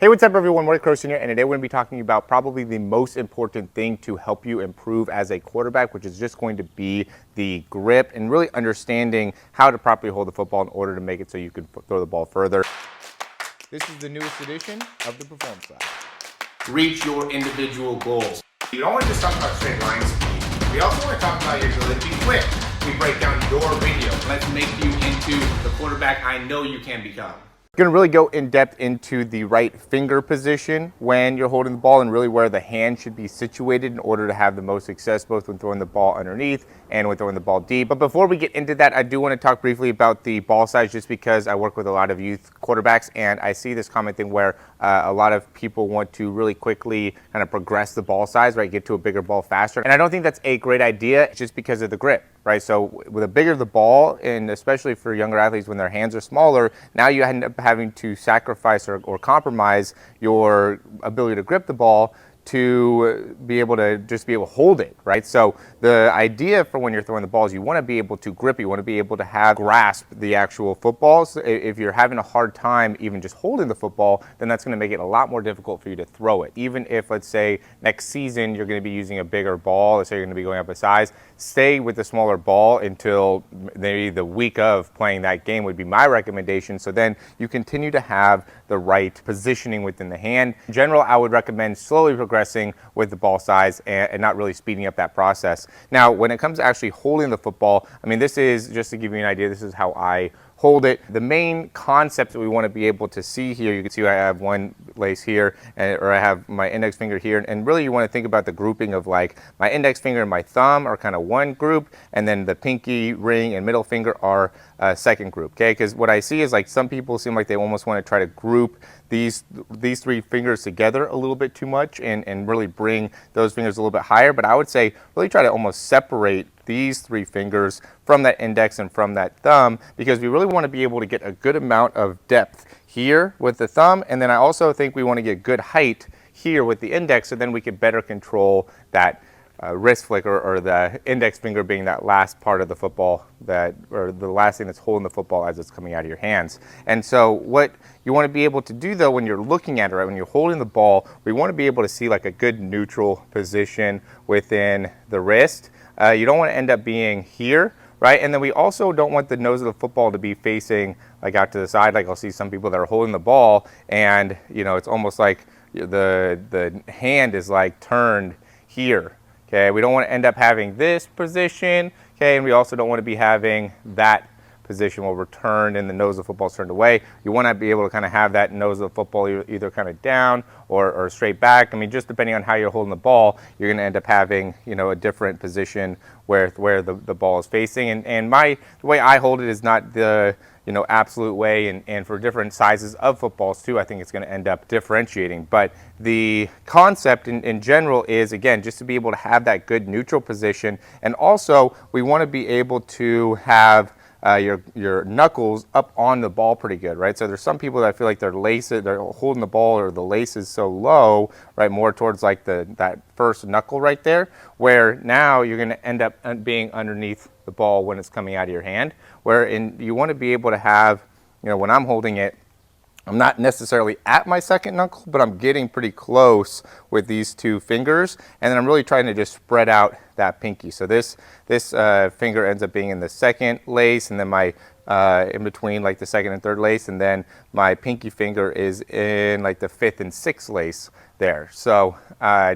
Hey, what's up everyone, Morey Croson here, and today we're going to be talking about probably the most important thing to help you improve as a quarterback, which is just going to be the grip and really understanding how to properly hold the football in order to make it so you can throw the ball further. This is the newest edition of the Performance Lab. Reach your individual goals. You don't want to just talk about straight line speed. We also want to talk about your ability to be quick. We break down your video. Let's make you into the quarterback I know you can become. Going to really go in depth into the right finger position when you're holding the ball and really where the hand should be situated in order to have the most success both when throwing the ball underneath and when throwing the ball deep. But before we get into that, I do want to talk briefly about the ball size just because I work with a lot of youth quarterbacks and I see this common thing where a lot of people want to really quickly kind of progress the ball size, right? Get to a bigger ball faster. And I don't think that's a great idea just because of the grip, right? So with the bigger the ball, and especially for younger athletes when their hands are smaller, now you end up having to sacrifice or compromise your ability to grip the ball to be able to just be able to hold it, right? So the idea for when you're throwing the ball is you want to be able to grip, you want to be able to grasp the actual football. So if you're having a hard time even just holding the football, then that's going to make it a lot more difficult for you to throw it. Even if, let's say, next season you're going to be using a bigger ball, let's say you're going to be going up a size, stay with the smaller ball until maybe the week of playing that game would be my recommendation. So then you continue to have the right positioning within the hand. In general, I would recommend slowly progressing with the ball size and not really speeding up that process. Now, when it comes to actually holding the football, I mean, this is, just to give you an idea, this is how I hold it. The main concept that we want to be able to see here, you can see I have one lace here, or I have my index finger here, and really you want to think about the grouping of like my index finger and my thumb are kind of one group, and then the pinky, ring, and middle finger are a second group, okay? Because what I see is like some people seem like they almost want to try to group these three fingers together a little bit too much and really bring those fingers a little bit higher, but I would say really try to almost separate these three fingers from that index and from that thumb, because we really want to be able to get a good amount of depth here with the thumb, and then I also think we want to get good height here with the index, so then we can better control that wrist flick or the index finger being that last part of the football or the last thing that's holding the football as it's coming out of your hands. And so what you want to be able to do though when you're looking at it, right, when you're holding the ball, we want to be able to see like a good neutral position within the wrist. You don't want to end up being here, right? And then we also don't want the nose of the football to be facing like out to the side. Like I'll see some people that are holding the ball and you know, it's almost like the hand is like turned here. Okay, we don't want to end up having this position, okay, and we also don't want to be having that position where we're turned and the nose of the football is turned away. You want to be able to kind of have that nose of the football either kind of down or straight back. I mean, just depending on how you're holding the ball, you're going to end up having, you know, a different position where the ball is facing. And the way I hold it is not the, you know, absolute way, and for different sizes of footballs too, I think it's going to end up differentiating. But the concept in general is, again, just to be able to have that good neutral position, and also we want to be able to have your knuckles up on the ball pretty good, right? So there's some people that feel like they're holding the ball or the lace is so low, right, more towards like that first knuckle right there, where now you're going to end up being underneath the ball when it's coming out of your hand, you want to be able to have, you know, when I'm holding it, I'm not necessarily at my second knuckle, but I'm getting pretty close with these two fingers, and then I'm really trying to just spread out that pinky. So this finger ends up being in the second lace, and then my in between like the second and third lace, and then my pinky finger is in like the fifth and sixth lace there. So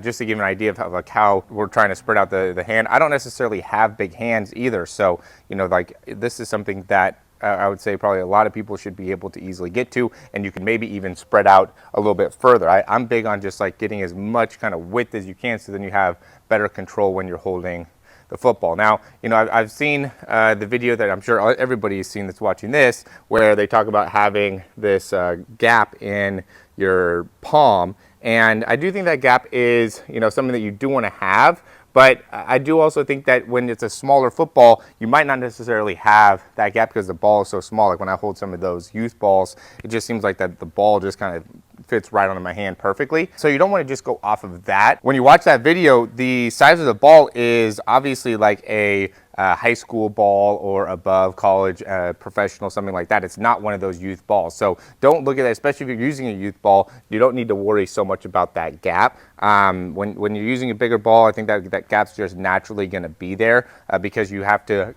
just to give an idea of how we're trying to spread out the hand. I don't necessarily have big hands either, so you know, like this is something that I would say probably a lot of people should be able to easily get to, and you can maybe even spread out a little bit further. I'm big on just like getting as much kind of width as you can, so then you have better control when you're holding the football. Now, you know, I've seen the video that I'm sure everybody has seen that's watching this, where they talk about having this gap in your palm, and I do think that gap is, you know, something that you do want to have. But I do also think that when it's a smaller football, you might not necessarily have that gap because the ball is so small. Like when I hold some of those youth balls, it just seems like that the ball just kind of fits right onto my hand perfectly. So you don't want to just go off of that. When you watch that video, the size of the ball is obviously like a high school ball or above, college, professional, something like that. It's not one of those youth balls. So don't look at that, especially if you're using a youth ball. You don't need to worry so much about that gap. When you're using a bigger ball, I think that gap's just naturally going to be there because you have to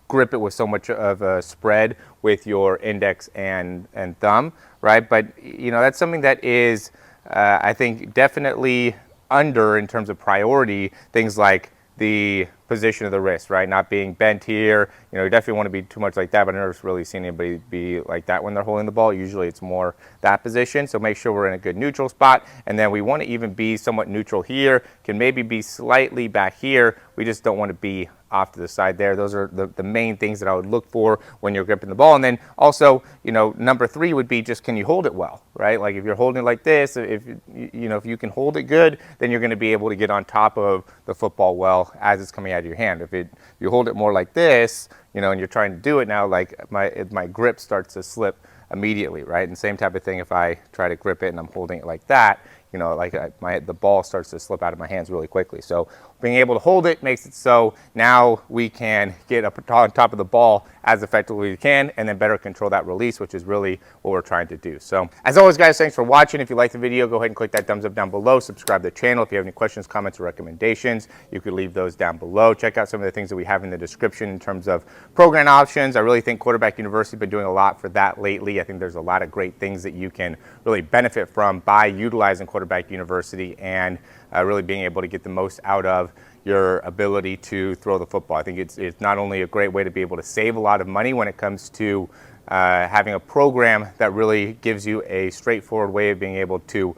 grip it with so much of a spread with your index and thumb, right? But that's something that is, I think, definitely under in terms of priority, things like the position of the wrist, right? Not being bent here. You definitely want to be too much like that, but I've never really seen anybody be like that when they're holding the ball. Usually it's more that position. So make sure we're in a good neutral spot. And then we want to even be somewhat neutral here, can maybe be slightly back here. We just don't want to be off to the side there. Those are the main things that I would look for when you're gripping the ball. And then also, number 3 would be just, can you hold it well, right? Like if you're holding it like this, if you can hold it good, then you're going to be able to get on top of the football well as it's coming out of your hand. If you hold it more like this, and you're trying to do it now, like my grip starts to slip immediately, right? And same type of thing if I try to grip it and I'm holding it like that, the ball starts to slip out of my hands really quickly. So being able to hold it makes it so now we can get up on top of the ball as effectively as we can and then better control that release, which is really what we're trying to do. So as always, guys, thanks for watching. If you like the video, go ahead and click that thumbs up down below. Subscribe to the channel. If you have any questions, comments, or recommendations, you could leave those down below. Check out some of the things that we have in the description in terms of program options. I really think Quarterback University has been doing a lot for that lately. I think there's a lot of great things that you can really benefit from by utilizing Quarterback University and really being able to get the most out of your ability to throw the football. I think it's not only a great way to be able to save a lot of money when it comes to having a program that really gives you a straightforward way of being able to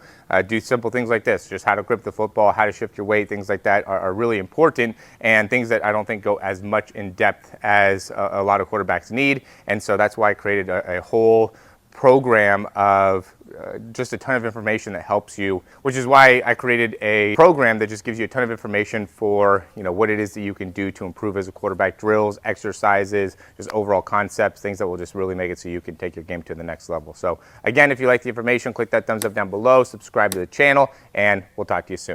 do simple things like this. Just how to grip the football, how to shift your weight, things like that are really important, and things that I don't think go as much in depth as a lot of quarterbacks need. And so that's why I created a whole program of just a ton of information that helps you, which is why I created a program that just gives you a ton of information for what it is that you can do to improve as a quarterback, drills, exercises, just overall concepts, things that will just really make it so you can take your game to the next level. So again, if you like the information, click that thumbs up down below, subscribe to the channel, and we'll talk to you soon.